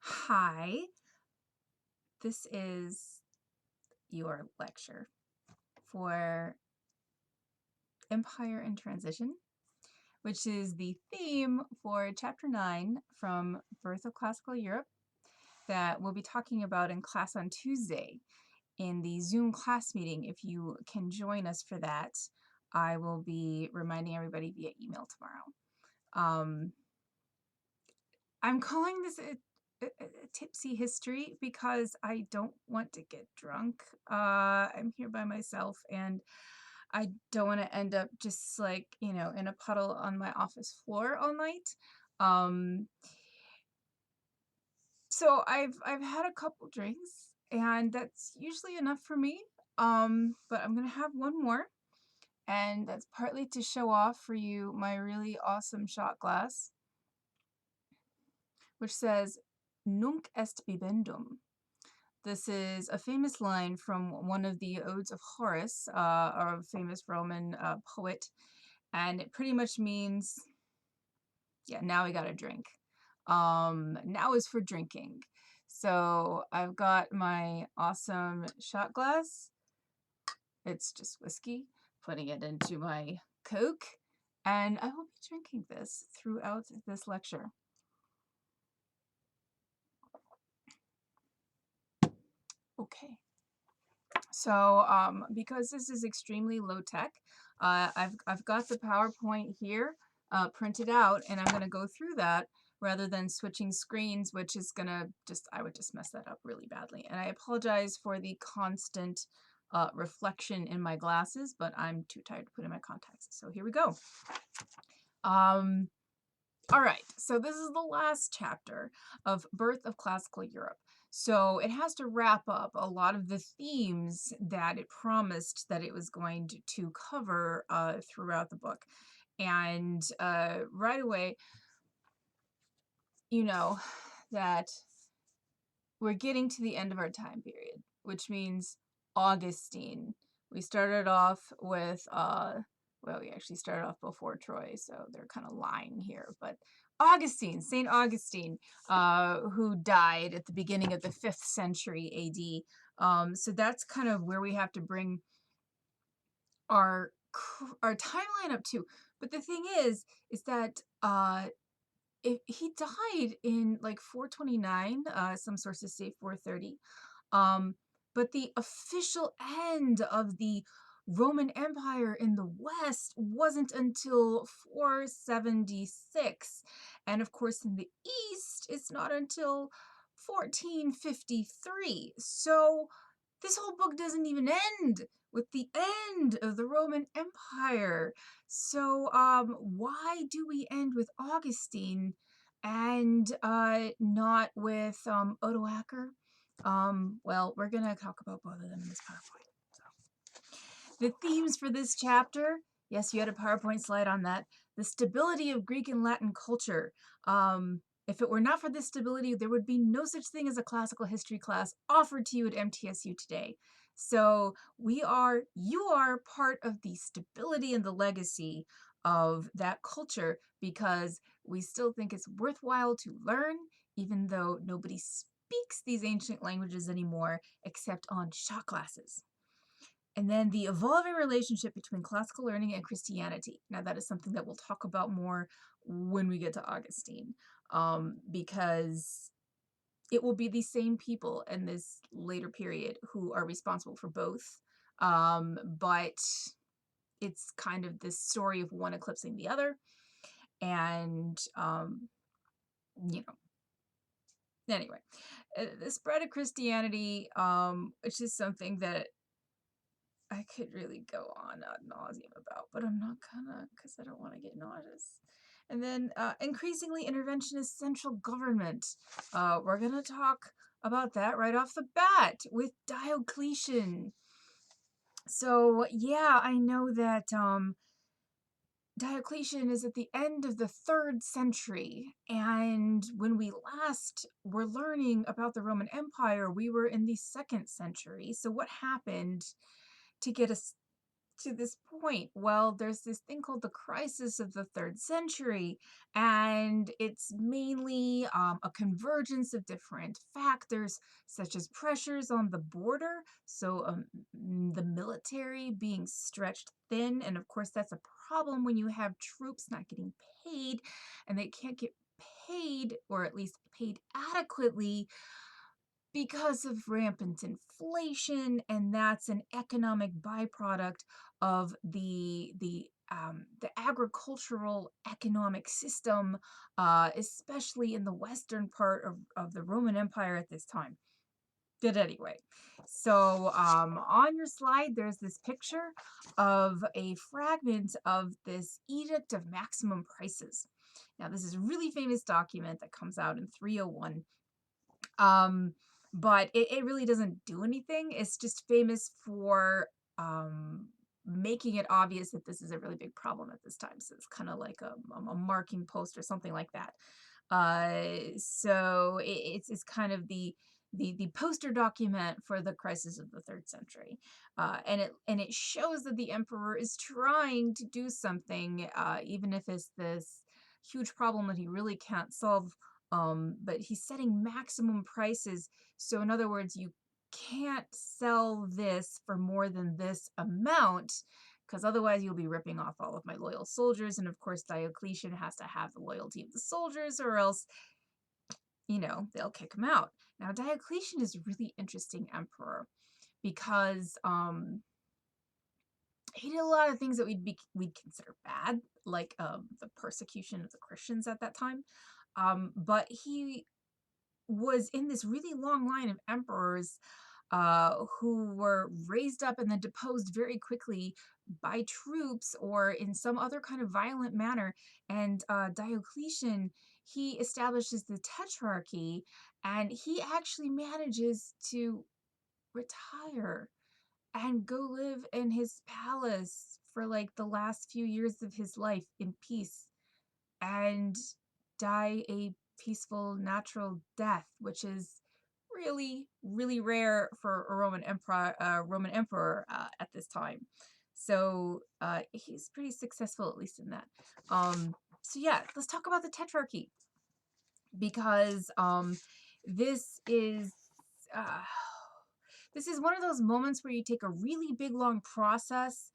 Hi, this is your lecture for Empire and Transition, which is the theme for Chapter 9 from Birth of Classical Europe that we'll be talking about in class on Tuesday in the Zoom class meeting. If you can join us for that, I will be reminding everybody via email tomorrow. I'm calling this a tipsy history because I don't want to get drunk. I'm here by myself and I don't want to end up just like, in a puddle on my office floor all night. Um, so I've had a couple drinks and that's usually enough for me. But I'm gonna have one more, and that's partly to show off for you my really awesome shot glass, which says Nunc est bibendum. This is a famous line from one of the Odes of Horace, a famous Roman poet, and it pretty much means, yeah, now we gotta drink. Now is for drinking. So I've got my awesome shot glass. It's just whiskey, putting it into my Coke, and I will be drinking this throughout this lecture. Okay. So because this is extremely low tech, I've got the PowerPoint here printed out, and I'm going to go through that rather than switching screens, which is going to I would just mess that up really badly. And I apologize for the constant reflection in my glasses, but I'm too tired to put in my contacts. So here we go. All right, so this is the last chapter of Birth of Classical Europe. So it has to wrap up a lot of the themes that it promised that it was going to cover throughout the book. And right away, you know that we're getting to the end of our time period, which means Augustine. We started off with, well, we actually started off before Troy, so they're kind of lying here, but Augustine, St. Augustine, who died at the beginning of the 5th century AD. So that's kind of where we have to bring our timeline up to. But the thing is that he died in like 429, some sources say 430. But the official end of the Roman Empire in the West wasn't until 476. And of course, in the East, it's not until 1453. So this whole book doesn't even end with the end of the Roman Empire. So why do we end with Augustine and not with Odoacer? Well, we're gonna talk about both of them in this PowerPoint. So, the themes for this chapter, yes, you had a PowerPoint slide on that. The stability of Greek and Latin culture. If it were not for this stability, there would be no such thing as a classical history class offered to you at MTSU today. So you are part of the stability and the legacy of that culture, because we still think it's worthwhile to learn, even though nobody speaks these ancient languages anymore except on shot classes. And then the evolving relationship between classical learning and Christianity. Now, that is something that we'll talk about more when we get to Augustine, because it will be the same people in this later period who are responsible for both. But it's kind of this story of one eclipsing the other. And, anyway, the spread of Christianity, which is something that I could really go on ad nauseum about, but I'm not gonna, because I don't want to get nauseous. And then increasingly interventionist central government. We're gonna talk about that right off the bat with Diocletian. So yeah, I know that Diocletian is at the end of the 3rd century, and when we last were learning about the Roman Empire, we were in the 2nd century. So what happened to get us to this point? Well, there's this thing called the crisis of the third century, and it's mainly a convergence of different factors, such as pressures on the border, so the military being stretched thin, and of course, that's a problem when you have troops not getting paid, and they can't get paid, or at least paid adequately because of rampant inflation, and that's an economic byproduct of the agricultural economic system, especially in the western part of the Roman Empire at this time. But anyway, so on your slide, there's this picture of a fragment of this Edict of Maximum Prices. Now, this is a really famous document that comes out in 301. Um, but it really doesn't do anything. It's just famous for making it obvious that this is a really big problem at this time. So it's kind of like a marking post or something like that. So it's kind of the poster document for the crisis of the third century, and it shows that the emperor is trying to do something, even if it's this huge problem that he really can't solve. But he's setting maximum prices. So in other words, you can't sell this for more than this amount, because otherwise you'll be ripping off all of my loyal soldiers. And of course, Diocletian has to have the loyalty of the soldiers, or else, they'll kick him out. Now, Diocletian is a really interesting emperor because he did a lot of things that we'd consider bad, like the persecution of the Christians at that time. But he was in this really long line of emperors who were raised up and then deposed very quickly by troops or in some other kind of violent manner. And Diocletian, he establishes the tetrarchy, and he actually manages to retire and go live in his palace for like the last few years of his life in peace and die a peaceful, natural death, which is really, really rare for a Roman emperor at this time. So he's pretty successful, at least in that. So yeah, let's talk about the Tetrarchy, because this is uh, this is one of those moments where you take a really big, long process,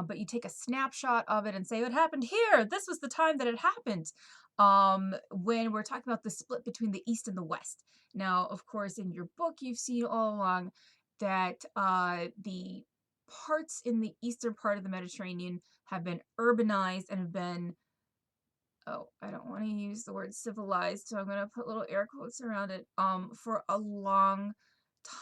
but you take a snapshot of it and say, it happened here. This was the time that it happened. When we're talking about the split between the East and the West. Now, of course, in your book, you've seen all along that the parts in the eastern part of the Mediterranean have been urbanized and have been, oh, I don't want to use the word civilized, so I'm going to put little air quotes around it, for a long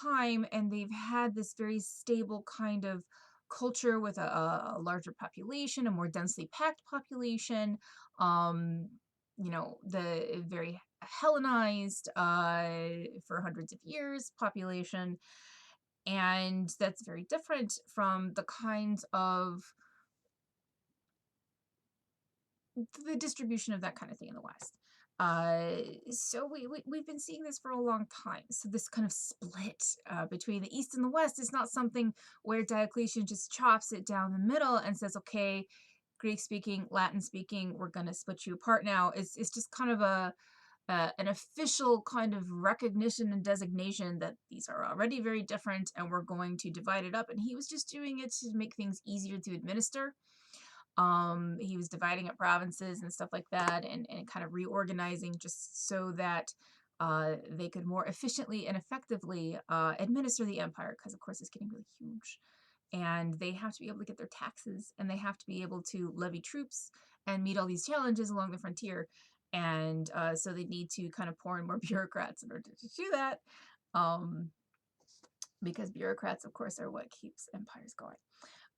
time, and they've had this very stable kind of culture with a larger population, a more densely packed population, the very Hellenized, for hundreds of years population, and that's very different from the kinds of the distribution of that kind of thing in the West. So we've been seeing this for a long time. So this kind of split between the East and the West is not something where Diocletian just chops it down the middle and says, okay, Greek speaking, Latin speaking, we're going to split you apart now. It's just kind of an official kind of recognition and designation that these are already very different and we're going to divide it up. And he was just doing it to make things easier to administer. He was dividing up provinces and stuff like that, and kind of reorganizing just so that they could more efficiently and effectively administer the empire, because of course it's getting really huge, and they have to be able to get their taxes, and they have to be able to levy troops and meet all these challenges along the frontier, and so they need to kind of pour in more bureaucrats in order to do that, um, because bureaucrats, of course, are what keeps empires going.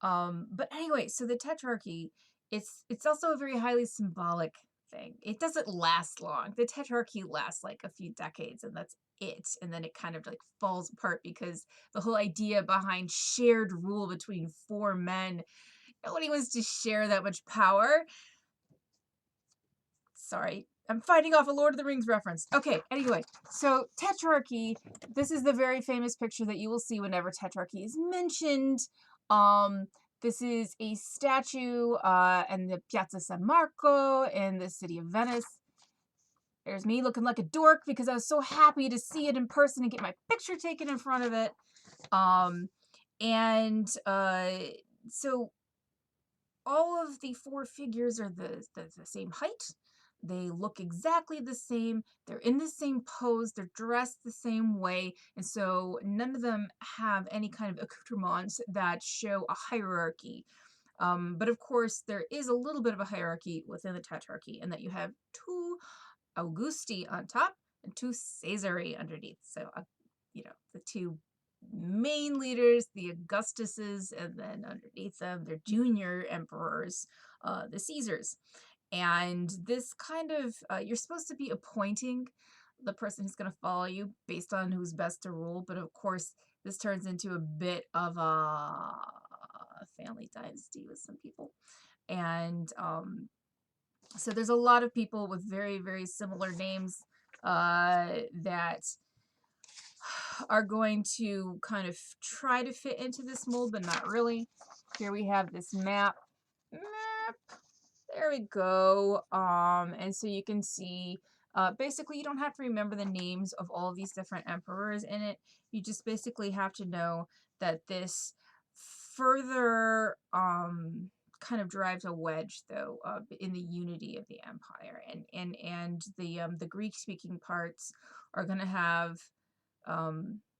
But anyway, so the Tetrarchy, it's also a very highly symbolic thing. It doesn't last long. The Tetrarchy lasts like a few decades, and that's it. And then it kind of like falls apart because the whole idea behind shared rule between four men, nobody wants to share that much power. Sorry, I'm fighting off a Lord of the Rings reference. Okay, anyway, so Tetrarchy, this is the very famous picture that you will see whenever Tetrarchy is mentioned. Um, This is a statue in the Piazza San Marco in the city of Venice. There's me looking like a dork because I was so happy to see it in person and get my picture taken in front of it. Um, and so all of the four figures are the same height. They look exactly the same. They're in the same pose. They're dressed the same way. And so none of them have any kind of accoutrements that show a hierarchy. But of course, there is a little bit of a hierarchy within the Tetrarchy, in that you have two Augusti on top and two Caesari underneath. So, the two main leaders, the Augustuses, and then underneath them, their junior emperors, the Caesars. And this kind of, you're supposed to be appointing the person who's going to follow you based on who's best to rule. But of course, this turns into a bit of a family dynasty with some people. And so there's a lot of people with very, very similar names that are going to kind of try to fit into this mold, but not really. Here we have this map. There we go. And so you can see, basically, you don't have to remember the names of all of these different emperors in it. You just basically have to know that this further kind of drives a wedge, though, in the unity of the empire, and the Greek speaking parts are going to have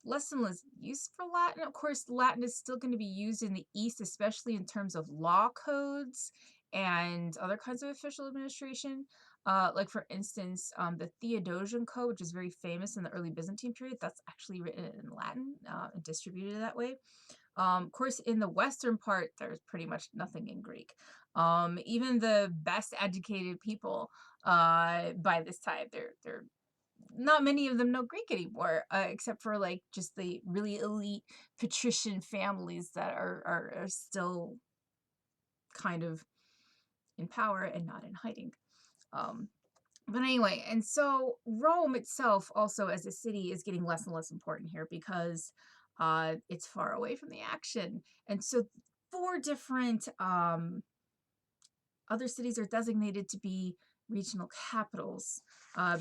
less and less use for Latin. Of course, Latin is still going to be used in the East, especially in terms of law codes and other kinds of official administration. Like, for instance, the Theodosian Code, which is very famous in the early Byzantine period, that's actually written in Latin and distributed that way. Of course, in the Western part, there's pretty much nothing in Greek. Even the best educated people by this time, they're not many of them know Greek anymore, except for like just the really elite patrician families that are still kind of in power and not in hiding. Um, but anyway, and so Rome itself, also as a city, is getting less and less important here because it's far away from the action. And so four different other cities are designated to be regional capitals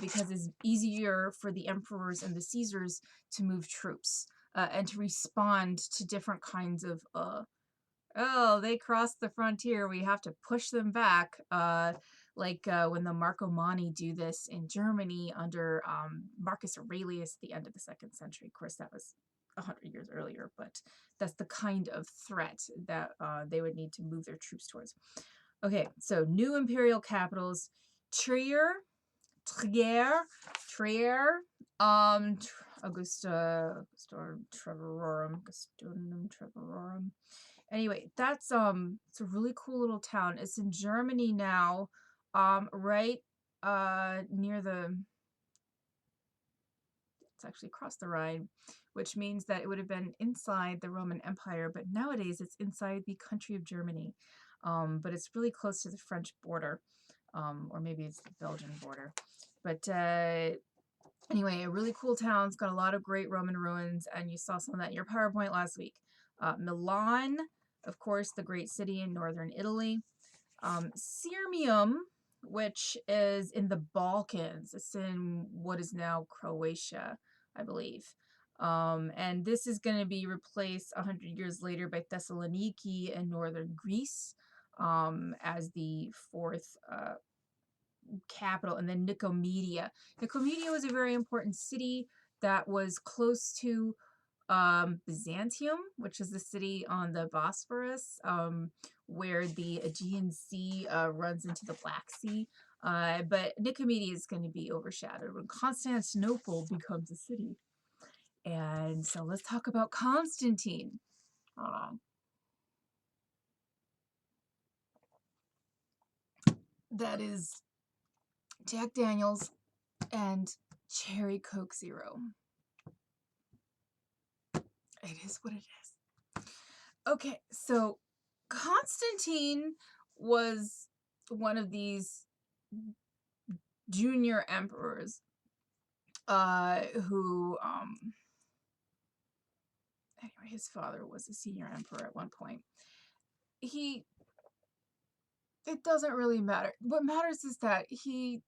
because it's easier for the emperors and the Caesars to move troops and to respond to different kinds of oh, they crossed the frontier, we have to push them back. When the Marcomanni do this in Germany under Marcus Aurelius at the end of the 2nd century. Of course, that was 100 years earlier, but that's the kind of threat that they would need to move their troops towards. Okay, so new imperial capitals: Trier, Trier, Augustunum Treverorum. Anyway, that's it's a really cool little town. It's in Germany now, right near it's actually across the Rhine, which means that it would have been inside the Roman Empire, but nowadays it's inside the country of Germany. But it's really close to the French border, or maybe it's the Belgian border. But anyway, a really cool town. It's got a lot of great Roman ruins, and you saw some of that in your PowerPoint last week. Milan, of course, the great city in northern Italy. Sirmium, which is in the Balkans. It's in what is now Croatia, I believe. And this is going to be replaced 100 years later by Thessaloniki in northern Greece as the fourth capital, and then Nicomedia. Nicomedia was a very important city that was close to Byzantium, which is the city on the Bosphorus, where the Aegean Sea runs into the Black Sea. But Nicomedia is going to be overshadowed when Constantinople becomes a city. And so let's talk about Constantine. That is Jack Daniels and Cherry Coke Zero. It is what it is. Okay, so Constantine was one of these junior emperors who anyway, his father was a senior emperor at one point. he it doesn't really matter. What matters is that he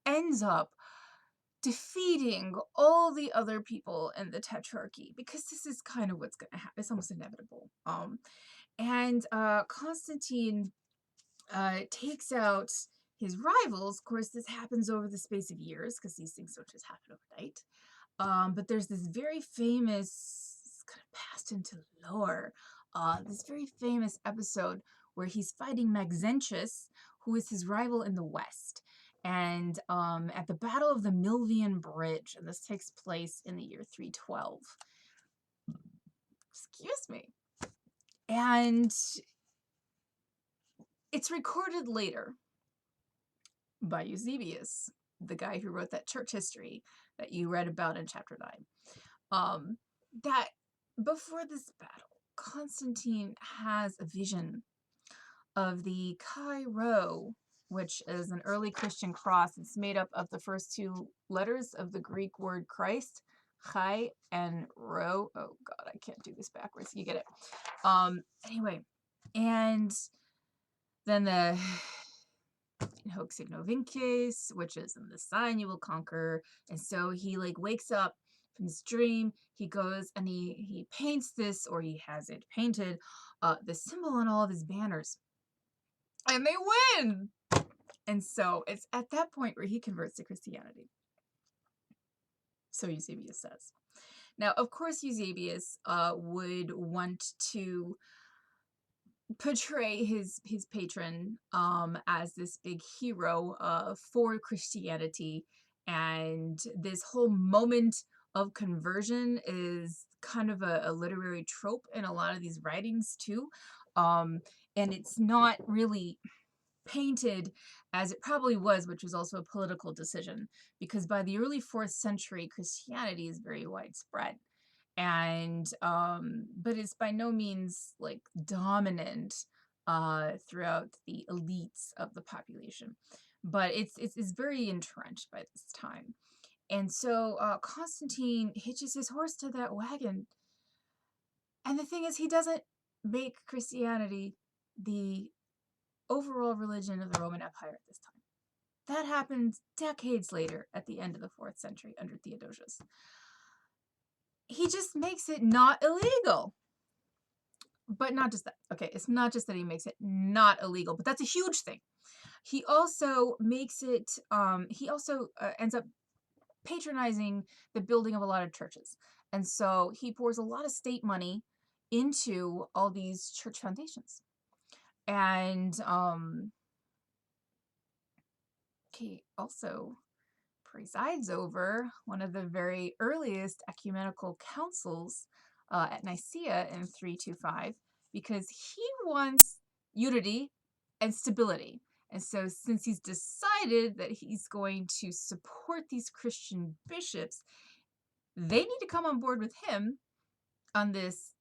ends up defeating all the other people in the tetrarchy, because this is kind of what's going to happen. It's almost inevitable. And Constantine takes out his rivals. Of course, this happens over the space of years, because these things don't just happen overnight. But there's this very famous, it's kind of passed into lore, this very famous episode where he's fighting Maxentius, who is his rival in the West. And at the Battle of the Milvian Bridge, and this takes place in the year 312. Excuse me. And it's recorded later by Eusebius, the guy who wrote that church history that you read about in chapter 9, that before this battle, Constantine has a vision of the Chi Rho, which is an early Christian cross. It's made up of the first two letters of the Greek word Christ, Chi and Rho. Oh God, I can't do this backwards. You get it. Anyway, and then the hoc signo vinces, which is in the sign you will conquer. And so he like wakes up from this dream. He goes and he paints this, or he has it painted, the symbol on all of his banners, and they win. And so it's at that point where he converts to Christianity. So Eusebius says. Now, of course, Eusebius would want to portray his patron as this big hero for Christianity, and this whole moment of conversion is kind of a literary trope in a lot of these writings too, and it's not really painted as it probably was, which was also a political decision, because by the early 4th century Christianity is very widespread, and but it's by no means like dominant throughout the elites of the population, but it's very entrenched by this time. And so Constantine hitches his horse to that wagon, and the thing is, he doesn't make Christianity the overall religion of the Roman Empire at this time. That happens decades later, at the end of the 4th century under Theodosius. He just makes it not illegal. But not just that. Okay, it's not just that he makes it not illegal, but that's a huge thing. He also makes it, he also ends up patronizing the building of a lot of churches. And so he pours a lot of state money into all these church foundations. And he also presides over one of the very earliest ecumenical councils at Nicaea in 325, because he wants unity and stability. And so since he's decided that he's going to support these Christian bishops, they need to come on board with him on this,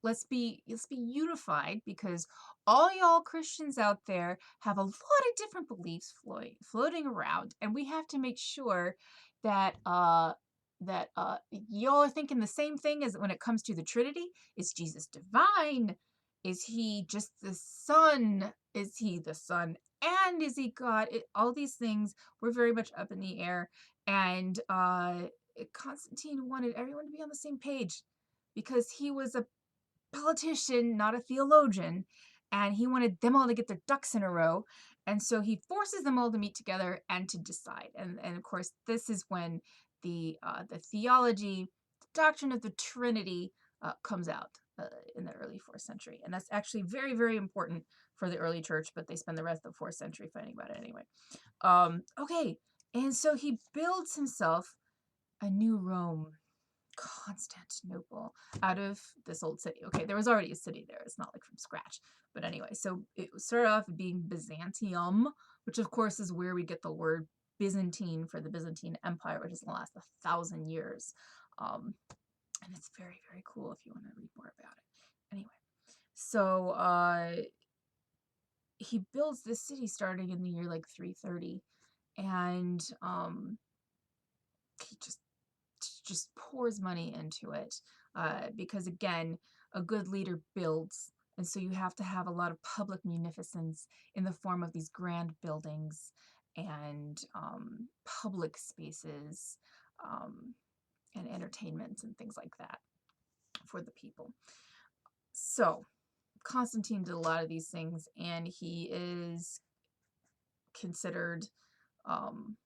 let's be unified, because all y'all Christians out there have a lot of different beliefs floating around, and we have to make sure that y'all are thinking the same thing as when it comes to the Trinity. Is Jesus divine? Is he just the Son? Is he the Son and is he God? All these things were very much up in the air, and Constantine wanted everyone to be on the same page, because he was a politician, not a theologian, and he wanted them all to get their ducks in a row. And so he forces them all to meet together and to decide. And of course, this is when the theology, the doctrine of the Trinity comes out in the early 4th century. And that's actually very, very important for the early church, but they spend the rest of the 4th century fighting about it anyway. Okay, and so he builds himself a new Rome, Constantinople, out of this old city. Okay, there was already a city there. It's not like from scratch. But anyway, so it started off being Byzantium, which of course is where we get the word Byzantine for the Byzantine Empire, which is going to last 1,000 years. And it's very, very cool if you want to read more about it. Anyway, so he builds this city starting in the year like 330, and he just pours money into it, because again, a good leader builds. And so you have to have a lot of public munificence in the form of these grand buildings and public spaces, um, and entertainments and things like that for the people. So Constantine did a lot of these things, and he is considered um,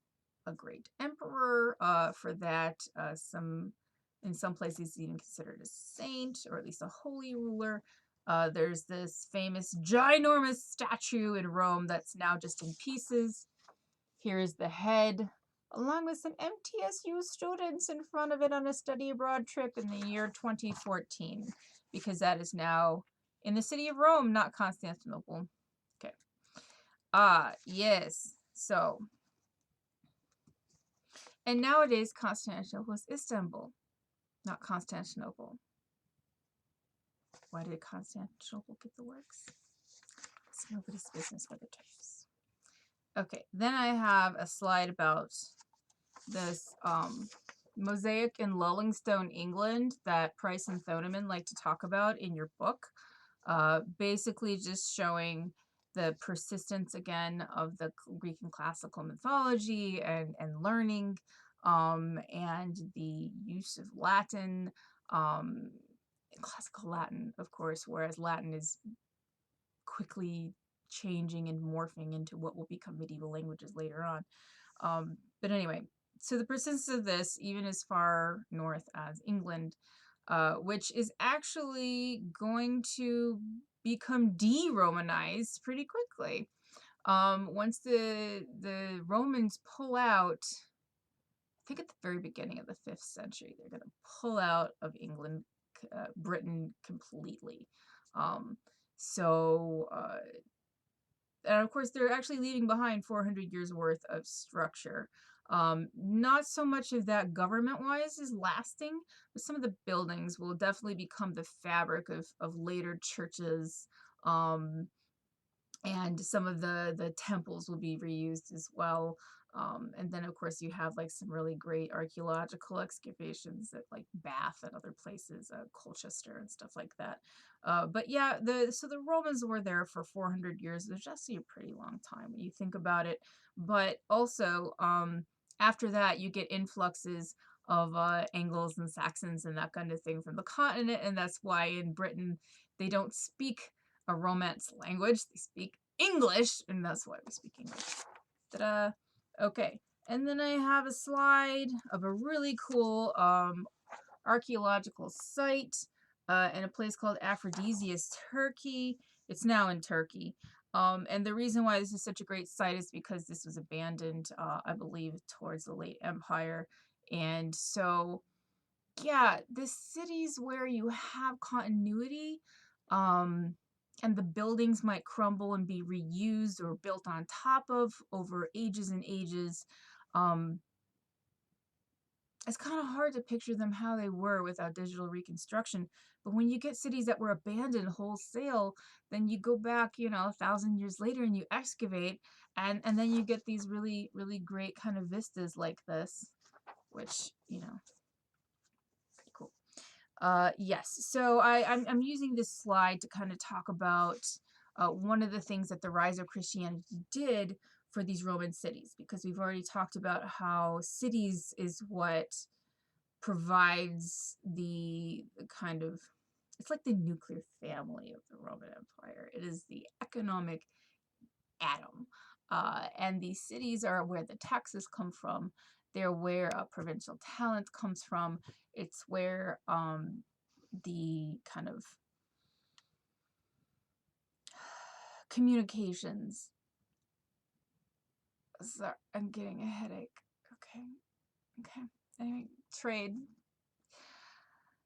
a great emperor for that. In some places, he's even considered a saint, or at least a holy ruler. There's this famous ginormous statue in Rome that's now just in pieces. Here is the head, along with some MTSU students in front of it on a study abroad trip in the year 2014, because that is now in the city of Rome, not Constantinople. Okay. Yes. So, and nowadays Constantinople is Istanbul, not Constantinople. Why did Constantinople get the works? It's nobody's business what it is. Okay, then I have a slide about this mosaic in Lullingstone, England, that Price and Thoneman like to talk about in your book. Basically just showing the persistence again of the Greek and classical mythology and learning, and the use of Latin, classical Latin, of course, whereas Latin is quickly changing and morphing into what will become medieval languages later on. But anyway, so the persistence of this, even as far north as England, which is actually going to become de-Romanized pretty quickly. Once the Romans pull out, I think at the very beginning of the 5th century, they're going to pull out of England, Britain completely. So and of course, they're actually leaving behind 400 years worth of structure. Not so much of that government-wise is lasting, but some of the buildings will definitely become the fabric of later churches, and some of the temples will be reused as well. And then of course you have like some really great archaeological excavations at like Bath and other places, Colchester and stuff like that. But yeah, so the Romans were there for 400 years. It's actually a pretty long time when you think about it. But also, after that, you get influxes of Angles and Saxons and that kind of thing from the continent, and that's why in Britain they don't speak a Romance language. They speak English, and that's why we speak English. Ta-da! Okay, and then I have a slide of a really cool archaeological site in a place called Aphrodisias, Turkey. It's now in Turkey. And the reason why this is such a great site is because this was abandoned, I believe, towards the late Empire. And so, yeah, the cities where you have continuity, and the buildings might crumble and be reused or built on top of over ages and ages. Um, it's kind of hard to picture them how they were without digital reconstruction. But when you get cities that were abandoned wholesale, then you go back, 1,000 years later and you excavate, and then you get these really, really great kind of vistas like this, which, pretty cool. Yes, so I'm using this slide to kind of talk about one of the things that the rise of Christianity did for these Roman cities, because we've already talked about how cities is what provides the kind of, it's like the nuclear family of the Roman Empire. It is the economic atom. And these cities are where the taxes come from. They're where provincial talent comes from. It's where the kind of communications. Sorry, I'm getting a headache. Okay. Anyway, trade.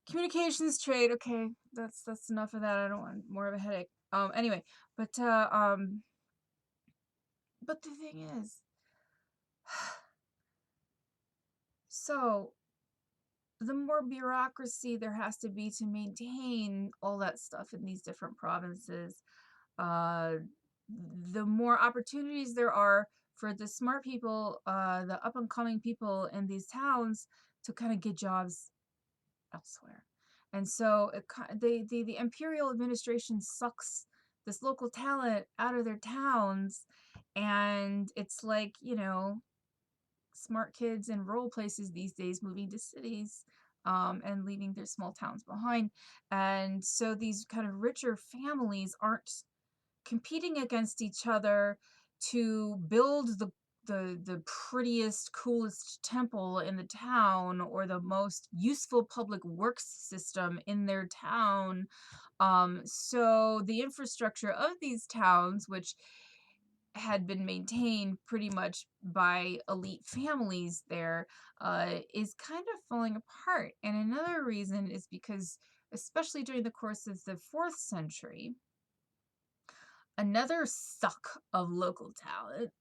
Communications, trade. Okay, that's enough of that. I don't want more of a headache. Anyway, but the thing is, so the more bureaucracy there has to be to maintain all that stuff in these different provinces, the more opportunities there are for the smart people, the up and coming people in these towns to kind of get jobs elsewhere. And so the imperial administration sucks this local talent out of their towns, and it's like, smart kids in rural places these days moving to cities, and leaving their small towns behind. And so these kind of richer families aren't competing against each other to build the prettiest, coolest temple in the town or the most useful public works system in their town. So the infrastructure of these towns, which had been maintained pretty much by elite families there, is kind of falling apart. And another reason is because, especially during the course of the fourth century, another suck of local talent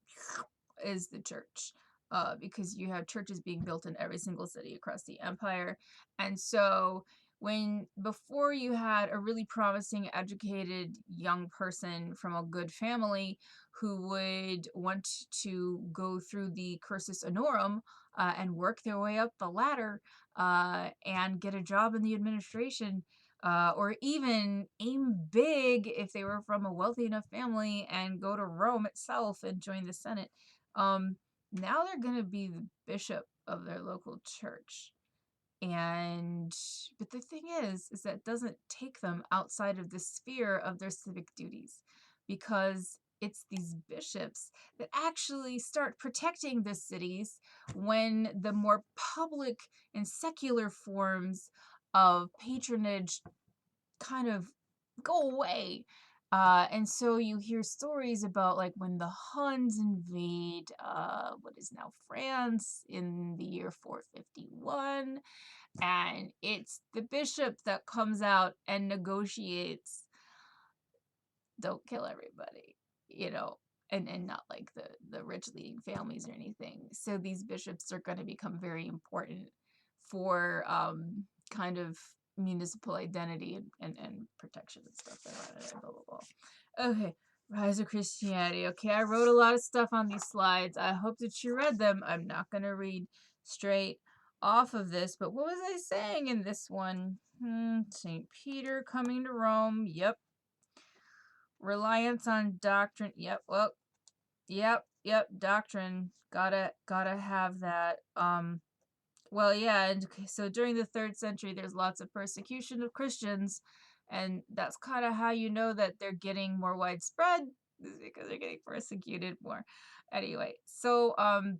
is the church, because you have churches being built in every single city across the empire. And so, when before you had a really promising, educated young person from a good family who would want to go through the cursus honorum, and work their way up the ladder, and get a job in the administration, or even aim big if they were from a wealthy enough family and go to Rome itself and join the Senate. Um, Now they're going to be the bishop of their local church. And, but the thing is that it doesn't take them outside of the sphere of their civic duties, because it's these bishops that actually start protecting the cities when the more public and secular forms of patronage kind of go away. And so you hear stories about, like, when the Huns invade what is now France in the year 451, and it's the bishop that comes out and negotiates, don't kill everybody, you know, and not like the rich leading families or anything. So these bishops are going to become very important for kind of municipal identity and protection and stuff. Blah, blah, blah. Okay, rise of Christianity. Okay, I wrote a lot of stuff on these slides. I hope that you read them. I'm not going to read straight off of this, but what was I saying in this one? St. Peter coming to Rome. Yep. Reliance on doctrine. Yep. Well, yep. Doctrine. Gotta have that. Well, yeah, and so during the third century, there's lots of persecution of Christians, and that's kind of how you know that they're getting more widespread, is because they're getting persecuted more. Anyway, so and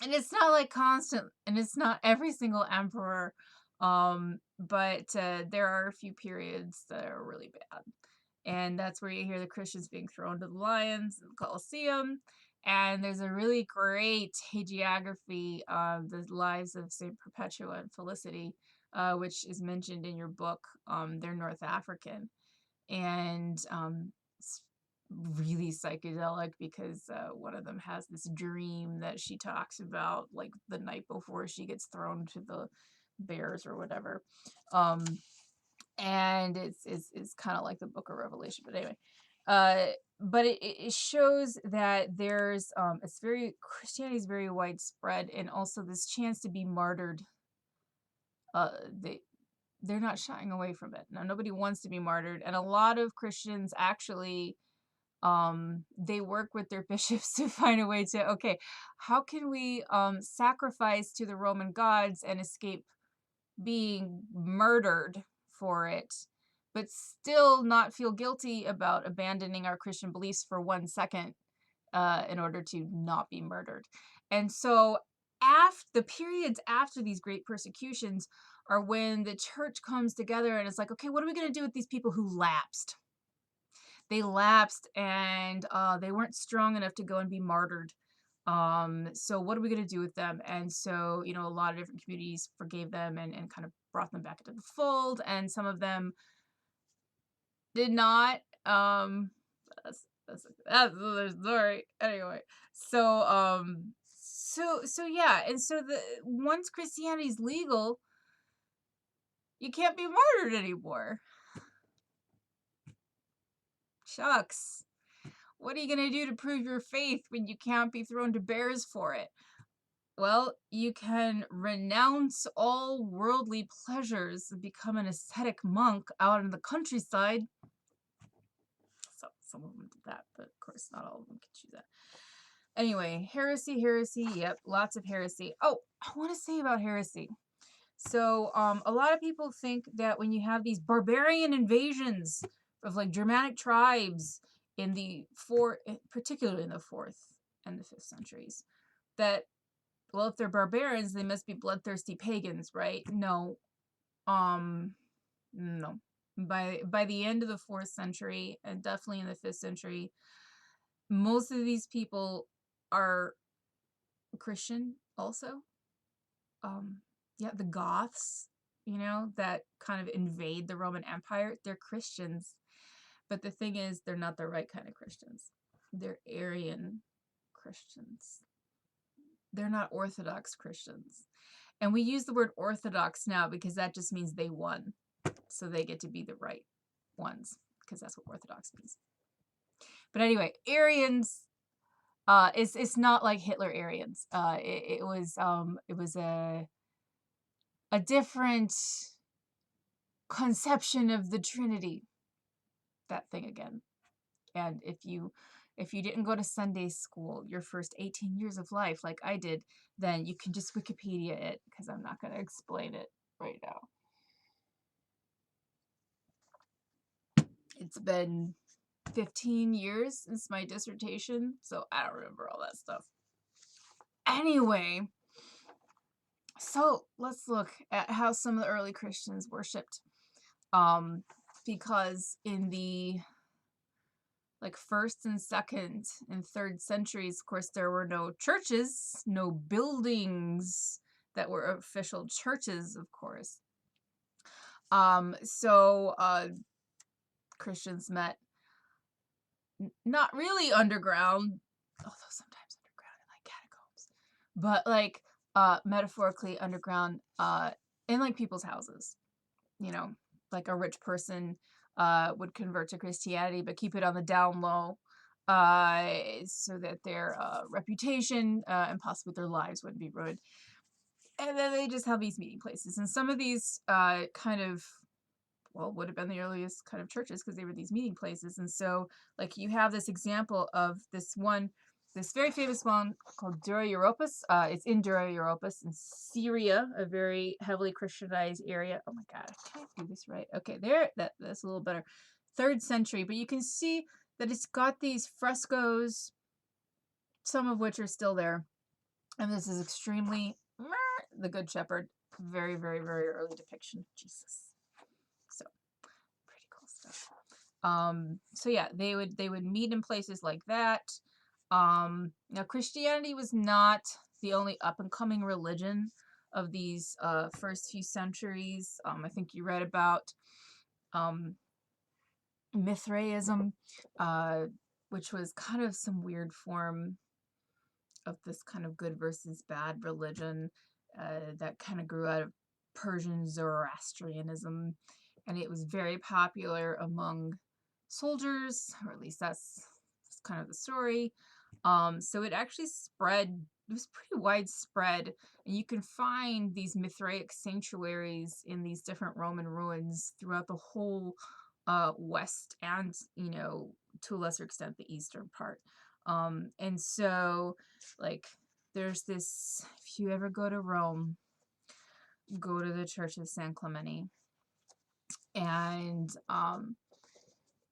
it's not like constant, and it's not every single emperor, but there are a few periods that are really bad. And that's where you hear the Christians being thrown to the lions in the Colosseum. And there's a really great hagiography of the lives of St. Perpetua and Felicity, which is mentioned in your book. They're North African. And it's really psychedelic because one of them has this dream that she talks about, like, the night before she gets thrown to the bears or whatever. Um, and it's kind of like the book of Revelation, but anyway, uh but it shows that there's it's very, Christianity is very widespread, and also this chance to be martyred. uh they they're not shying away from it. Now, nobody wants to be martyred, and a lot of Christians actually, they work with their bishops to find a way to, okay, how can we sacrifice to the Roman gods and escape being murdered for it, but still not feel guilty about abandoning our Christian beliefs for 1 second, in order to not be murdered. And so, after the periods after these great persecutions are when the church comes together and it's like, okay, what are we going to do with these people who lapsed? They lapsed, and they weren't strong enough to go and be martyred. So what are we going to do with them? And so, a lot of different communities forgave them and kind of brought them back into the fold, and some of them did not. That's another story. Anyway, so yeah, and so the once Christianity's legal, you can't be martyred anymore. Shucks. What are you going to do to prove your faith when you can't be thrown to bears for it? Well, you can renounce all worldly pleasures and become an ascetic monk out in the countryside. So some of them did that, but of course not all of them could choose that. Anyway, heresy, yep, lots of heresy. Oh, I want to say about heresy. So, a lot of people think that when you have these barbarian invasions of like Germanic tribes in particularly in the 4th and the 5th centuries, that, well, if they're barbarians, they must be bloodthirsty pagans, right? No, um, no. By the end of the 4th century, and definitely in the 5th century, most of these people are Christian also. Um, yeah, the Goths, that kind of invade the Roman Empire, they're Christians. But the thing is, they're not the right kind of Christians. They're Arian Christians. They're not Orthodox Christians. And we use the word Orthodox now because that just means they won. So they get to be the right ones because that's what Orthodox means. But anyway, Arians, it's not like Hitler Aryans. It was a different conception of the Trinity. That thing again. And if you didn't go to Sunday school your first 18 years of life like I did, then you can just Wikipedia it because I'm not going to explain it right now. It's been 15 years since my dissertation, so I don't remember all that stuff. Anyway, so let's look at how some of the early Christians worshipped. Because in the like 1st and 2nd and 3rd centuries, of course, there were no churches, no buildings that were official churches, of course. So Christians met not really underground, although sometimes underground in like catacombs, but like metaphorically underground in like people's houses, like a rich person would convert to Christianity but keep it on the down low, so that their reputation and possibly their lives wouldn't be ruined. And then they just have these meeting places, and some of these kind of, well, would have been the earliest kind of churches because they were these meeting places. And so, like, you have this example of this very famous one called Dura Europos. It's in Dura Europos in Syria, a very heavily Christianized area. Oh my God, I can't do this right. Okay, that's a little better. 3rd century, but you can see that it's got these frescoes, some of which are still there. And this is extremely the Good Shepherd. Very, very, very early depiction of Jesus. So pretty cool stuff. So yeah, they would meet in places like that. Now Christianity was not the only up and coming religion of these first few centuries. I think you read about Mithraism, which was kind of some weird form of this kind of good versus bad religion that kind of grew out of Persian Zoroastrianism, and it was very popular among soldiers, or at least that's kind of the story. So it actually spread. It was pretty widespread, and you can find these Mithraic sanctuaries in these different Roman ruins throughout the whole west and, to a lesser extent, the eastern part. And so, like, there's this, if you ever go to Rome, go to the Church of San Clemente. And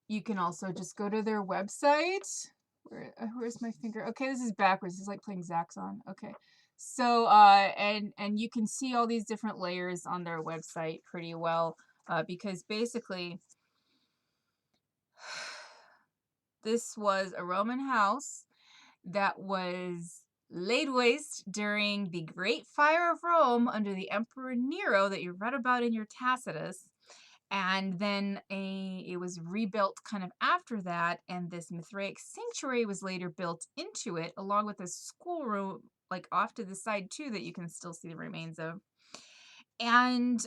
you can also just go to their website. Where's my finger? Okay, this is backwards. It's like playing Zaxxon. Okay. So, and you can see all these different layers on their website pretty well, because basically this was a Roman house that was laid waste during the Great Fire of Rome under the Emperor Nero that you read about in your Tacitus. And then it was rebuilt kind of after that, and this Mithraic sanctuary was later built into it, along with a schoolroom like off to the side too that you can still see the remains of. And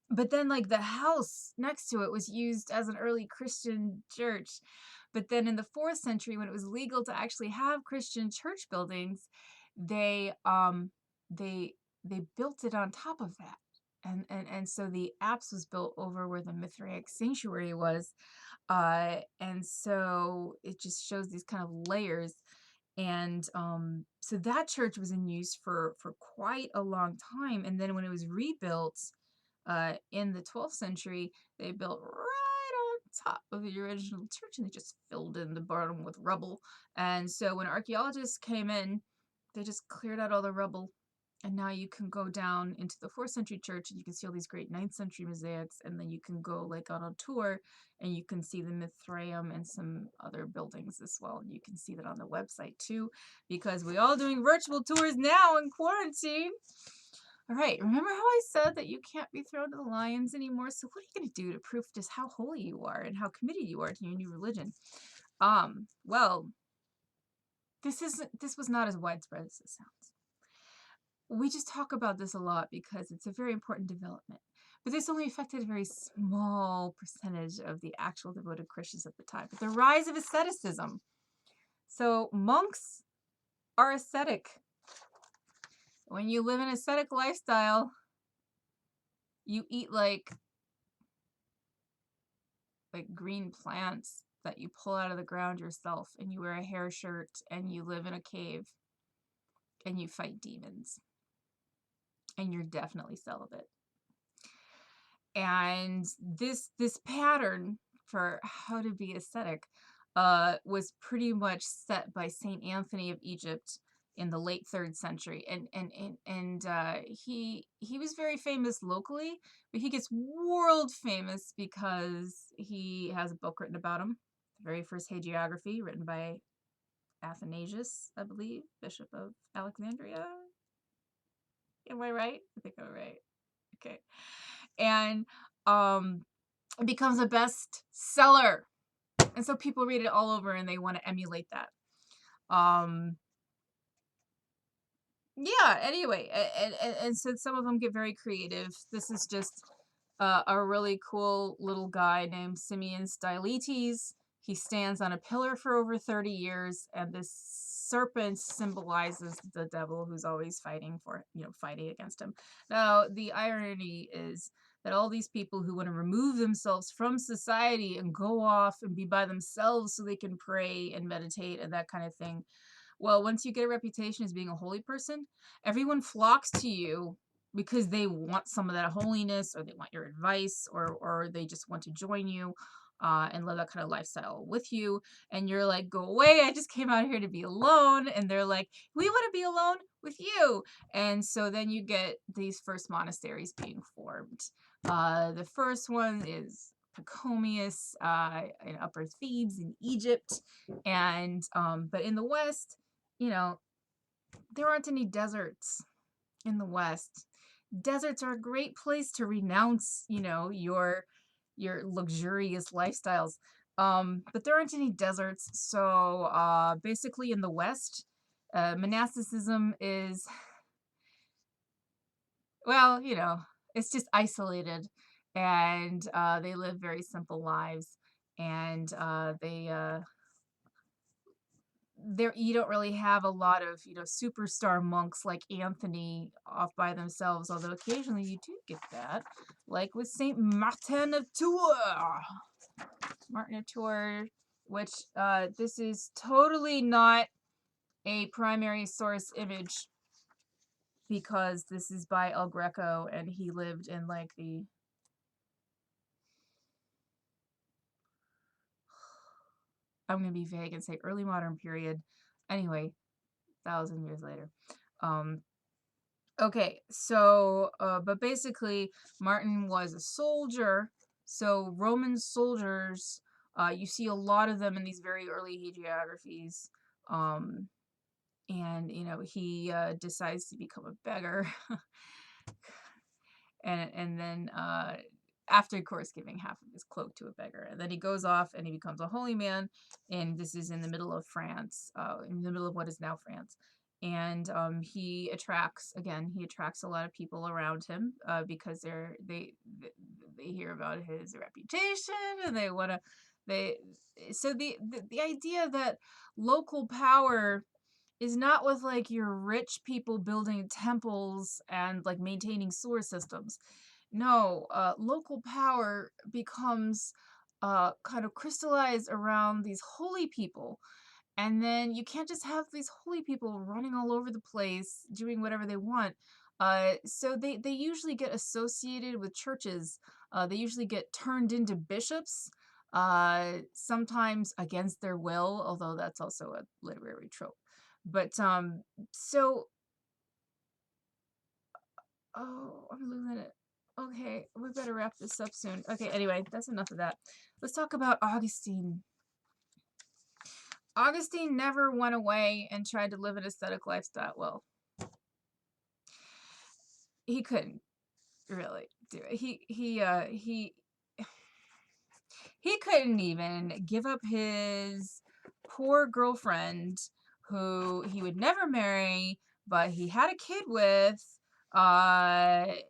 but then like the house next to it was used as an early Christian church. But then in the 4th century, when it was legal to actually have Christian church buildings, they they they built it on top of that. And so the apse was built over where the Mithraic sanctuary was. And so it just shows these kind of layers. And so that church was in use for quite a long time. And then when it was rebuilt in the 12th century, they built right on top of the original church, and they just filled in the bottom with rubble. And so when archaeologists came in, they just cleared out all the rubble. And now you can go down into the 4th century church and you can see all these great 9th century mosaics. And then you can go like on a tour and you can see the Mithraeum and some other buildings as well. And you can see that on the website too, because we're all doing virtual tours now in quarantine. All right, remember how I said that you can't be thrown to the lions anymore? So what are you going to do to prove just how holy you are and how committed you are to your new religion? Well, this was not as widespread as it sounds. We just talk about this a lot because it's a very important development. But this only affected a very small percentage of the actual devoted Christians at the time. But the rise of asceticism. So monks are ascetic. When you live an ascetic lifestyle, you eat like green plants that you pull out of the ground yourself, and you wear a hair shirt, and you live in a cave, and you fight demons. And you're definitely celibate. And this pattern for how to be ascetic was pretty much set by Saint Anthony of Egypt in the late 3rd century, and he was very famous locally, but he gets world famous because he has a book written about him, the very first hagiography, written by Athanasius, I believe, Bishop of Alexandria. Am I right? I think I'm right. Okay. And it becomes a bestseller. And so people read it all over and they want to emulate that. Yeah, anyway, and so some of them get very creative. This is just a really cool little guy named Simeon Stylites. He stands on a pillar for over 30 years, and this serpent symbolizes the devil who's always fighting against him. Now, the irony is that all these people who want to remove themselves from society and go off and be by themselves so they can pray and meditate and that kind of thing, well, once you get a reputation as being a holy person, everyone flocks to you because they want some of that holiness, or they want your advice, or they just want to join you and live that kind of lifestyle with you. And you're like, go away, I just came out here to be alone. And they're like, we want to be alone with you. And so then you get these first monasteries being formed. The first one is Pachomius in Upper Thebes in Egypt. And but in the West, there aren't any deserts in the West. Deserts are a great place to renounce, your luxurious lifestyles. But there aren't any deserts. So basically in the West, monasticism is, well, it's just isolated, and they live very simple lives, and there you don't really have a lot of superstar monks like Anthony off by themselves, although occasionally you do get that, like with Saint Martin of Tours, which this is totally not a primary source image, because this is by El Greco, and he lived in like the I'm going to be vague and say early modern period. Anyway, 1,000 years later. Okay, so, but basically, Martin was a soldier. So Roman soldiers, you see a lot of them in these very early hagiographies. And, he decides to become a beggar. and then after, of course, giving half of his cloak to a beggar. And then he goes off and he becomes a holy man. And this is in the middle of France, in the middle of what is now France. And he attracts a lot of people around him because they hear about his reputation, and they want to They so the idea that local power is not with like your rich people building temples and like maintaining sewer systems. No, local power becomes kind of crystallized around these holy people. And then you can't just have these holy people running all over the place doing whatever they want. So they usually get associated with churches. They usually get turned into bishops, sometimes against their will, although that's also a literary trope. But so oh, I'm losing it. Okay, we better wrap this up soon. Okay, anyway, that's enough of that. Let's talk about Augustine. Augustine never went away and tried to live an ascetic lifestyle. Well, he couldn't really do it. He couldn't even give up his poor girlfriend who he would never marry, but he had a kid with, and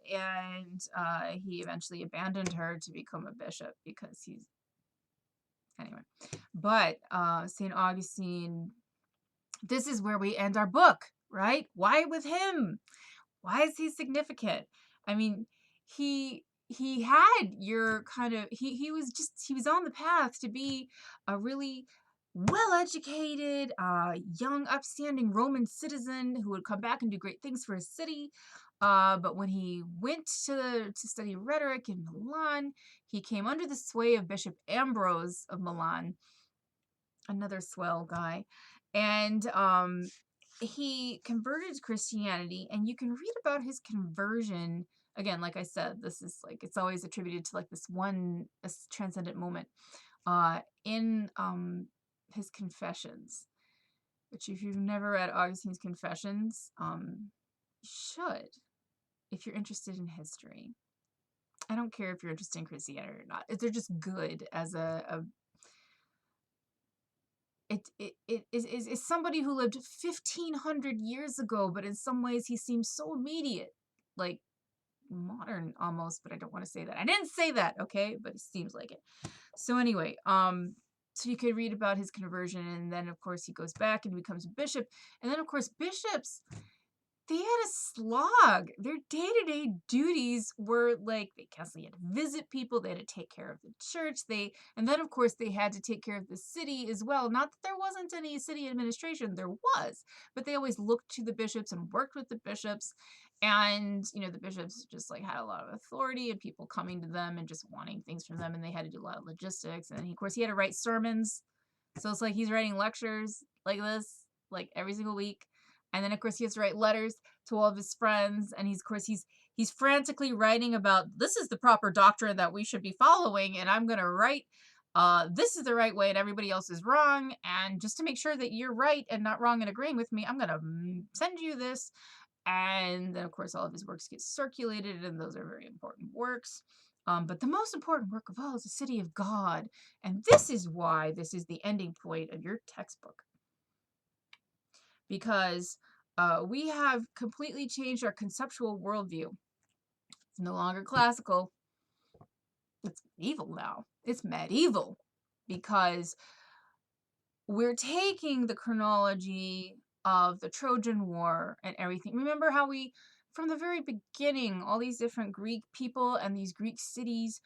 he eventually abandoned her to become a bishop because he's anyway. But St. Augustine, this is where we end our book, right? Why with him? Why is he significant? I mean, he had your kind of he was on the path to be a really well-educated, young, upstanding Roman citizen who would come back and do great things for his city. But when he went to study rhetoric in Milan, he came under the sway of Bishop Ambrose of Milan, another swell guy, and he converted to Christianity, and you can read about his conversion. Again, like I said, this is like it's always attributed to like this one transcendent moment in his Confessions, which if you've never read Augustine's Confessions, you should if you're interested in history. I don't care if you're interested in Christianity or not. They're just good as a it is somebody who lived 1500 years ago, but in some ways he seems so immediate, like modern almost, but I don't want to say that. I didn't say that, okay? But it seems like it. So anyway, so you could read about his conversion, and then of course he goes back and becomes a bishop. And then of course bishops, they had a slog. Their day-to-day duties were like they constantly had to visit people, they had to take care of the church, and then of course they had to take care of the city as well. Not that there wasn't any city administration, there was, but they always looked to the bishops and worked with the bishops. And the bishops just like had a lot of authority and people coming to them and just wanting things from them, and they had to do a lot of logistics. And of course he had to write sermons. So it's like he's writing lectures like this, like every single week. And then of course he has to write letters to all of his friends, and he's frantically writing about this is the proper doctrine that we should be following, and I'm going to write this is the right way and everybody else is wrong, and just to make sure that you're right and not wrong and agreeing with me, I'm going to send you this. And then of course all of his works get circulated, and those are very important works. But the most important work of all is the City of God, and this is why this is the ending point of your textbook, because we have completely changed our conceptual worldview. It's no longer classical. It's medieval now. It's medieval because we're taking the chronology of the Trojan War and everything. Remember how from the very beginning, all these different Greek people and these Greek cities,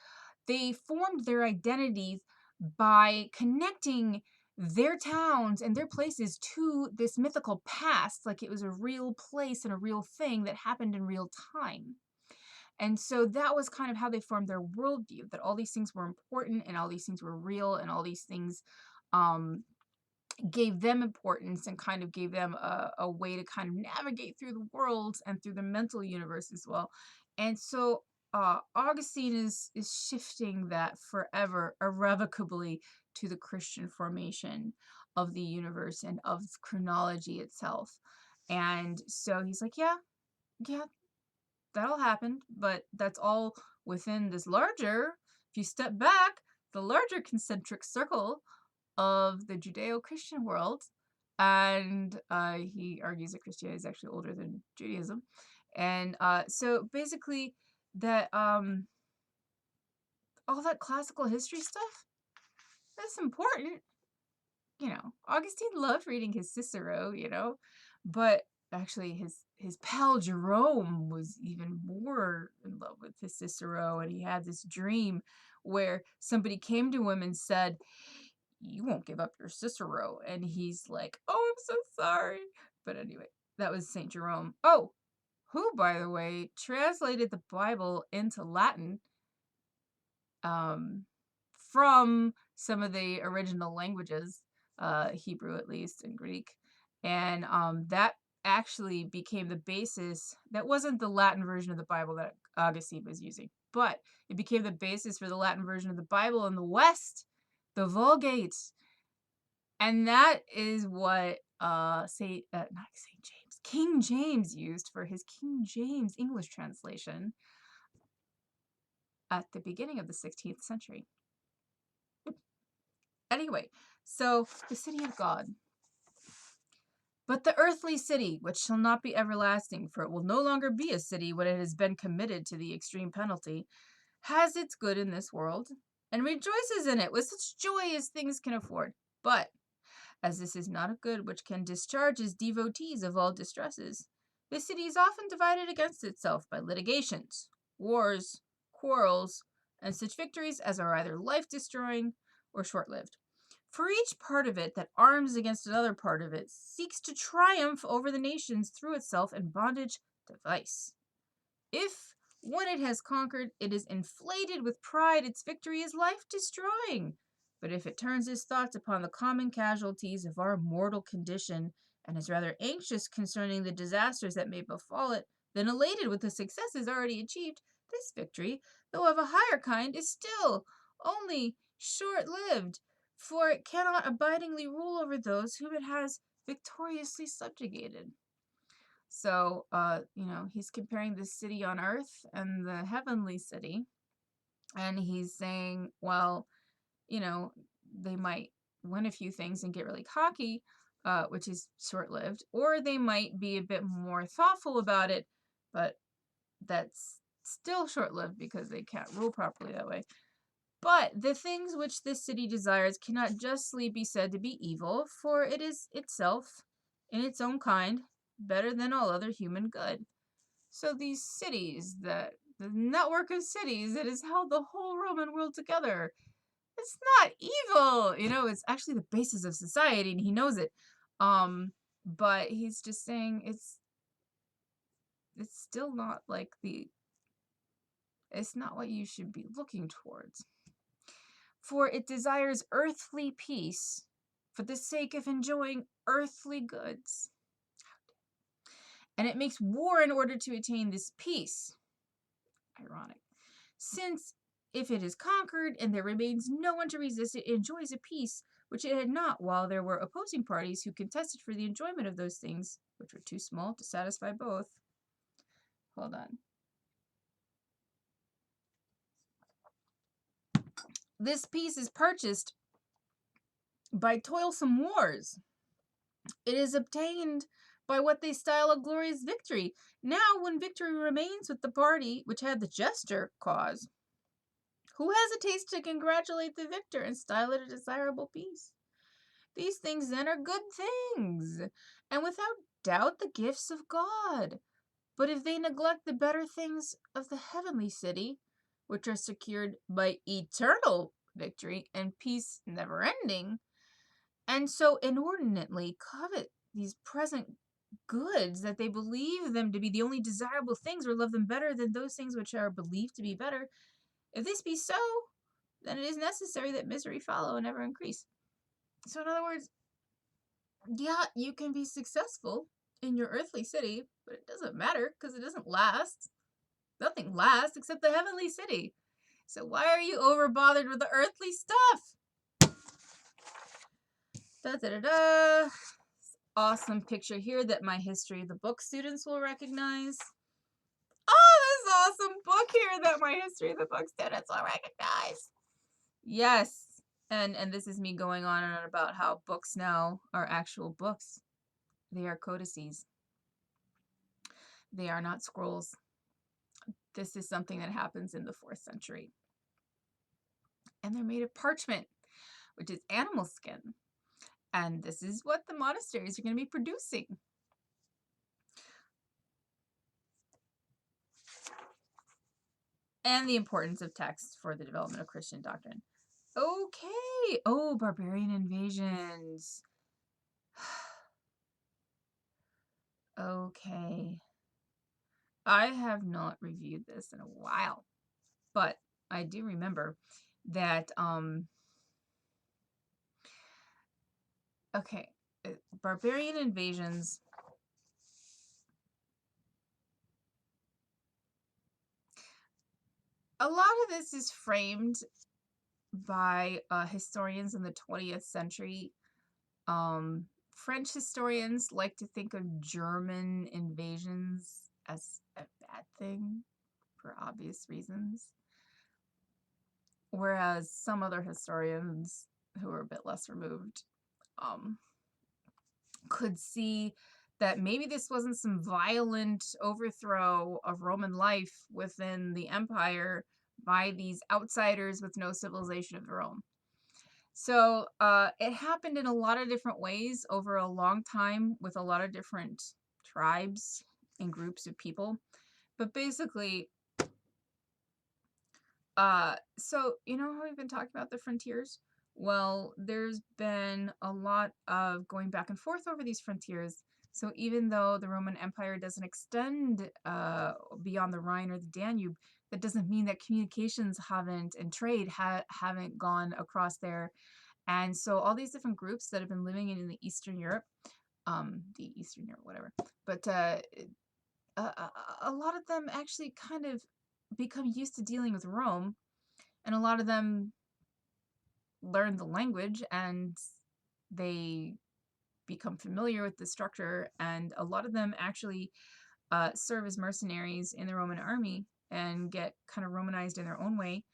they formed their identities by connecting their towns and their places to this mythical past, like it was a real place and a real thing that happened in real time. And so that was kind of how they formed their worldview, that all these things were important and all these things were real and all these things um, gave them importance and kind of gave them a way to kind of navigate through the world and through the mental universe as well. And so Augustine is shifting that forever, irrevocably, to the Christian formation of the universe and of chronology itself. And so he's like, yeah, that'll happen, but that's all within this larger, if you step back, the larger concentric circle of the Judeo-Christian world. And he argues that Christianity is actually older than Judaism. And so basically that all that classical history stuff, That's important. Augustine loved reading his Cicero, but actually his pal Jerome was even more in love with his Cicero, and he had this dream where somebody came to him and said, "You won't give up your Cicero," and he's like, "Oh, I'm so sorry." But anyway, that was Saint Jerome. Oh, who, by the way, translated the Bible into Latin um, from some of the original languages, Hebrew at least, and Greek. And that actually became the basis. That wasn't the Latin version of the Bible that Augustine was using, but it became the basis for the Latin version of the Bible in the West, the Vulgate. And that is what not Saint James, King James used for his King James English translation at the beginning of the 16th century. Anyway, so the city of God. But the earthly city, which shall not be everlasting, for it will no longer be a city when it has been committed to the extreme penalty, has its good in this world, and rejoices in it with such joy as things can afford. But as this is not a good which can discharge its devotees of all distresses, the city is often divided against itself by litigations, wars, quarrels, and such victories as are either life-destroying or short-lived. For each part of it that arms against another part of it seeks to triumph over the nations through itself in bondage to vice. If, when it has conquered, it is inflated with pride, its victory is life-destroying. But if it turns its thoughts upon the common casualties of our mortal condition, and is rather anxious concerning the disasters that may befall it, than elated with the successes already achieved, this victory, though of a higher kind, is still only short-lived, for it cannot abidingly rule over those whom it has victoriously subjugated. So, he's comparing the city on earth and the heavenly city. And he's saying, well, you know, they might win a few things and get really cocky, which is short lived, or they might be a bit more thoughtful about it, but that's still short lived because they can't rule properly that way. But the things which this city desires cannot justly be said to be evil, for it is itself, in its own kind, better than all other human good. So these cities, the network of cities that has held the whole Roman world together, it's not evil. It's actually the basis of society, and he knows it. But he's just saying it's still not like it's not what you should be looking towards. For it desires earthly peace for the sake of enjoying earthly goods. And it makes war in order to attain this peace. Ironic. Since if it is conquered and there remains no one to resist it, it enjoys a peace which it had not while there were opposing parties who contested for the enjoyment of those things, which were too small to satisfy both. Hold on. This peace is purchased by toilsome wars. It is obtained by what they style a glorious victory. Now, when victory remains with the party which had the juster cause, who hesitates to congratulate the victor and style it a desirable peace? These things then are good things, and without doubt the gifts of God. But if they neglect the better things of the heavenly city, which are secured by eternal victory and peace never ending, and so inordinately covet these present goods that they believe them to be the only desirable things or love them better than those things which are believed to be better, if this be so, then it is necessary that misery follow and ever increase. So in other words, yeah, you can be successful in your earthly city, but it doesn't matter because it doesn't last. Nothing lasts except the heavenly city. So why are you over bothered with the earthly stuff? Da da da da. Awesome picture here that my history of the book students will recognize. Oh, this awesome book here that my history of the book students will recognize. Yes. And this is me going on and on about how books now are actual books. They are codices. They are not scrolls. This is something that happens in the 4th century. And they're made of parchment, which is animal skin. And this is what the monasteries are going to be producing. And the importance of text for the development of Christian doctrine. Okay. Oh, barbarian invasions. Okay. I have not reviewed this in a while, but I do remember that, okay, barbarian invasions. A lot of this is framed by historians in the 20th century. French historians like to think of German invasions as a bad thing for obvious reasons, whereas some other historians who are a bit less removed um, could see that maybe this wasn't some violent overthrow of Roman life within the empire by these outsiders with no civilization of their own. So it happened in a lot of different ways over a long time with a lot of different tribes and groups of people. But basically, so you know how we've been talking about the frontiers? Well, there's been a lot of going back and forth over these frontiers. So even though the Roman Empire doesn't extend beyond the Rhine or the Danube, that doesn't mean that communications haven't and trade haven't gone across there. And so all these different groups that have been living in the Eastern Europe, whatever, but a lot of them actually kind of become used to dealing with Rome, and a lot of them learn the language and they become familiar with the structure, and a lot of them actually serve as mercenaries in the Roman army and get kind of Romanized in their own way.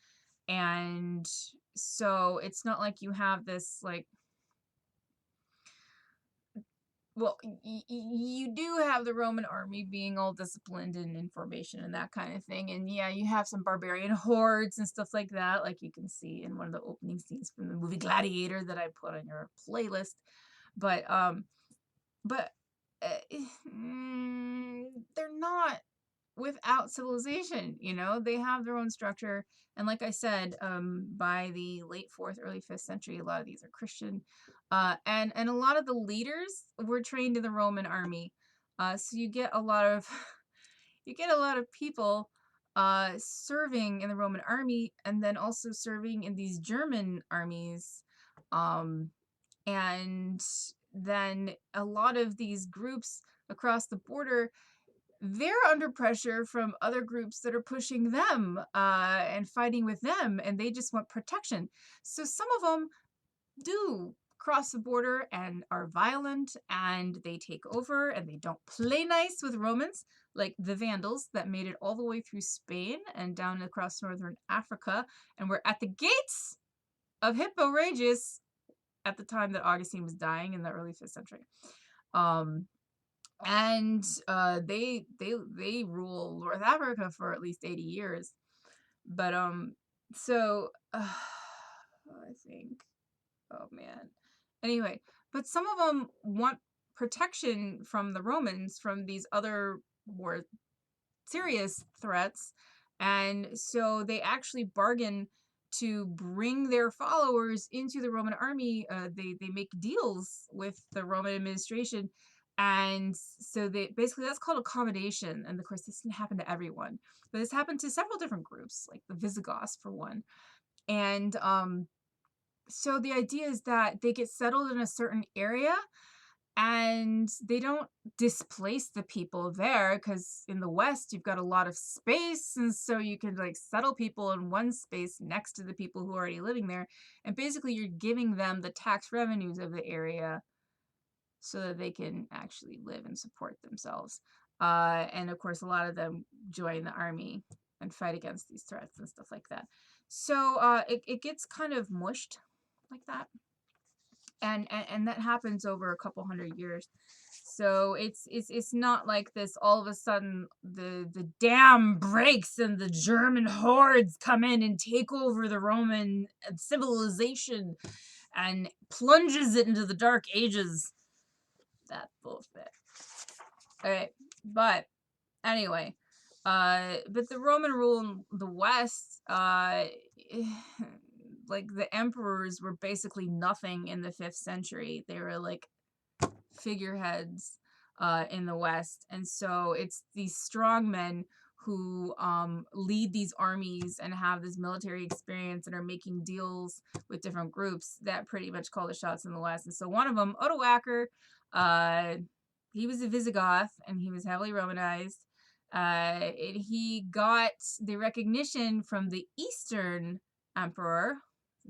And so it's not like you have this like, well, you do have the Roman army being all disciplined and in formation and that kind of thing. And yeah, you have some barbarian hordes and stuff like that, like you can see in one of the opening scenes from the movie Gladiator that I put on your playlist. But but uh, they're not without civilization. They have their own structure. And like I said, by the late 4th, early 5th century, a lot of these are Christian. And a lot of the leaders were trained in the Roman army. So you get a lot of people serving in the Roman army, and then also serving in these German armies. And then a lot of these groups across the border, they're under pressure from other groups that are pushing them and fighting with them, and they just want protection. So some of them do cross the border and are violent, and they take over, and they don't play nice with Romans, like the Vandals that made it all the way through Spain and down across northern Africa, and were at the gates of Hippo Regius at the time that Augustine was dying in the early 5th century. And they rule North Africa for at least 80 years. But so I think, oh man. Anyway, but some of them want protection from the Romans from these other more serious threats, and so they actually bargain to bring their followers into the Roman army. They make deals with the Roman administration, and so they basically, that's called accommodation. And of course, this didn't happen to everyone, but this happened to several different groups, like the Visigoths for one. And so the idea is that they get settled in a certain area, and they don't displace the people there, because in the West you've got a lot of space, and so you can like settle people in one space next to the people who are already living there, and basically you're giving them the tax revenues of the area so that they can actually live and support themselves. And of course, a lot of them join the army and fight against these threats and stuff like that. So it gets kind of mushed like that. And that happens over a couple hundred years. So it's not like this all of a sudden the dam breaks and the German hordes come in and take over the Roman civilization, and plunges it into the Dark Ages. That bullshit. Alright, but anyway, but the Roman rule in the West, like the emperors were basically nothing in the 5th century. They were like figureheads in the West. And so it's these strong men who lead these armies and have this military experience and are making deals with different groups that pretty much call the shots in the West. And so one of them, Odoacer, he was a Visigoth and he was heavily Romanized. And he got the recognition from the Eastern Emperor,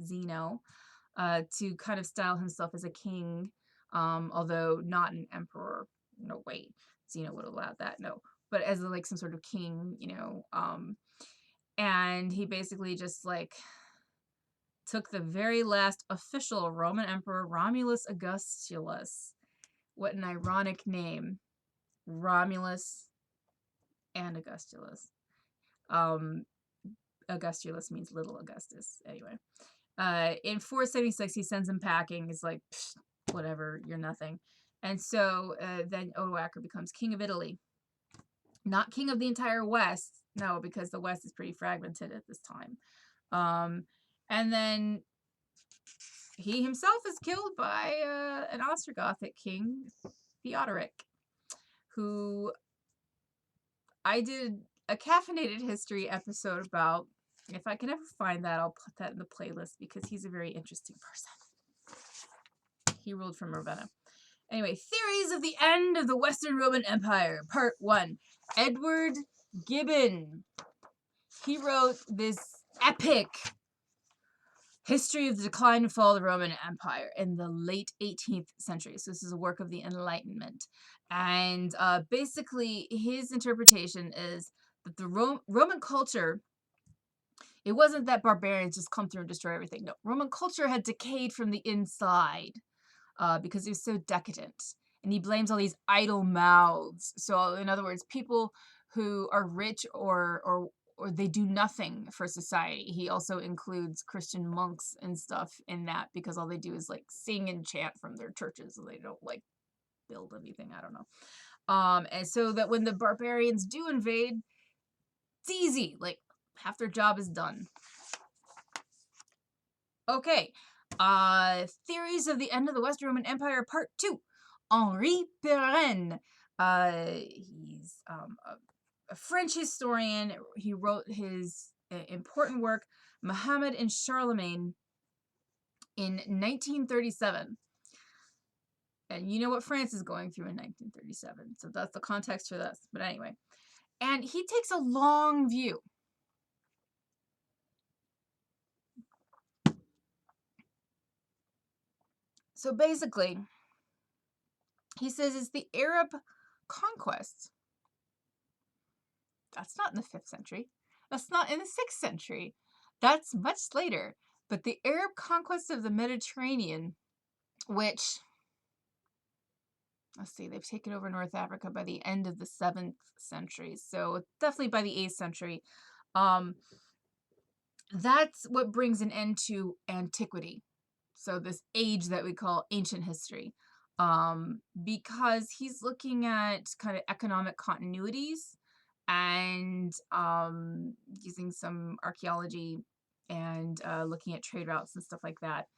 Zeno, to kind of style himself as a king, although not an emperor. No, wait, Zeno would have allowed that. No, but as like some sort of king, and he basically just like took the very last official Roman emperor, Romulus Augustulus. What an ironic name, Romulus and Augustulus. Augustulus means little Augustus. Anyway, in 476, he sends him packing. He's like, whatever, you're nothing. And so then Odoacer becomes king of Italy. Not king of the entire West, no, because the West is pretty fragmented at this time. And then he himself is killed by an Ostrogothic king, Theodoric, who I did a caffeinated history episode about. If I can ever find that, I'll put that in the playlist because he's a very interesting person. He ruled from Ravenna. Anyway, theories of the end of the Western Roman Empire, Part 1. Edward Gibbon. He wrote this epic history of the decline and fall of the Roman Empire in the late 18th century. So this is a work of the Enlightenment. And basically, his interpretation is that the Roman culture, it wasn't that barbarians just come through and destroy everything. No, Roman culture had decayed from the inside because it was so decadent. And he blames all these idle mouths. So in other words, people who are rich or they do nothing for society. He also includes Christian monks and stuff in that because all they do is like sing and chant from their churches and they don't like build anything. I don't know. And so that when the barbarians do invade, it's easy. Like half their job is done. Okay. Theories of the end of the West Roman Empire, Part 2. Henri Pirenne. He's a French historian. He wrote his important work, Muhammad and Charlemagne, in 1937. And you know what France is going through in 1937. So that's the context for this. But anyway. And he takes a long view. So basically, he says it's the Arab conquest. That's not in the 5th century. That's not in the 6th century. That's much later. But the Arab conquest of the Mediterranean, which, let's see, they've taken over North Africa by the end of the 7th century. So definitely by the 8th century. That's what brings an end to antiquity. So this age that we call ancient history. Because he's looking at kind of economic continuities and using some archaeology and looking at trade routes and stuff like that.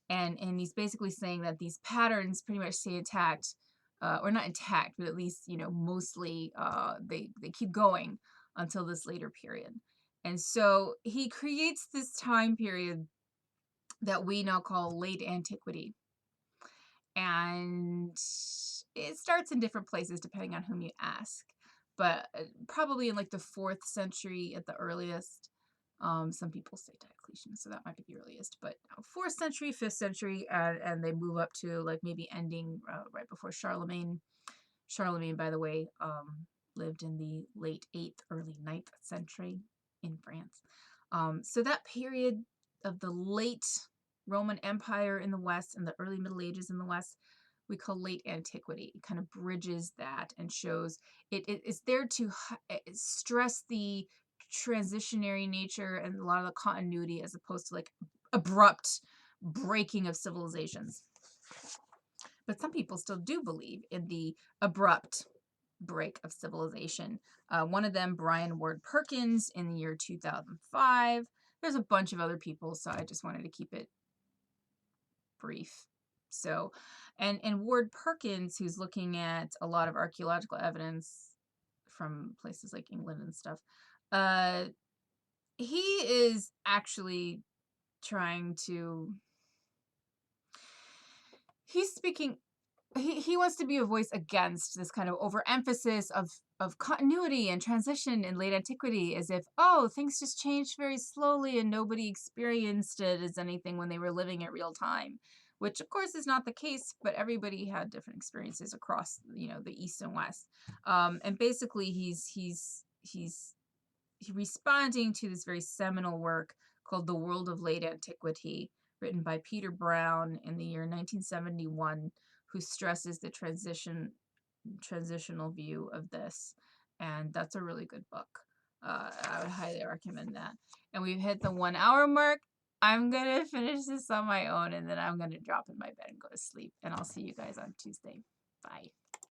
And he's basically saying that these patterns pretty much stay intact, or not intact, but at least, mostly they keep going until this later period. And so he creates this time period that we now call late antiquity. And it starts in different places depending on whom you ask. But probably in like the 4th century at the earliest. Some people say Diocletian, so that might be the earliest. But 4th century, 5th century, and they move up to like maybe ending right before Charlemagne. Charlemagne, by the way, lived in the late 8th, early 9th century in France. So that period of the late Roman Empire in the West and the early Middle Ages in the West, we call late antiquity. It kind of bridges that and shows it's there to stress the transitionary nature and a lot of the continuity as opposed to like abrupt breaking of civilizations. But some people still do believe in the abrupt break of civilization. One of them, Brian Ward Perkins, in the year 2005. There's a bunch of other people, so I just wanted to keep it brief. So, and Ward Perkins, who's looking at a lot of archaeological evidence from places like England and stuff, he is actually trying to. He's speaking he wants to be a voice against this kind of overemphasis of continuity and transition in late antiquity, as if, oh, things just changed very slowly and nobody experienced it as anything when they were living at real time, which of course is not the case, but everybody had different experiences across, the east and west. And basically he's responding to this very seminal work called The World of Late Antiquity, written by Peter Brown in the year 1971, who stresses the transitional view of this. And that's a really good book. I would highly recommend that. And we've hit the 1 hour mark. I'm going to finish this on my own, and then I'm going to drop in my bed and go to sleep. And I'll see you guys on Tuesday. Bye.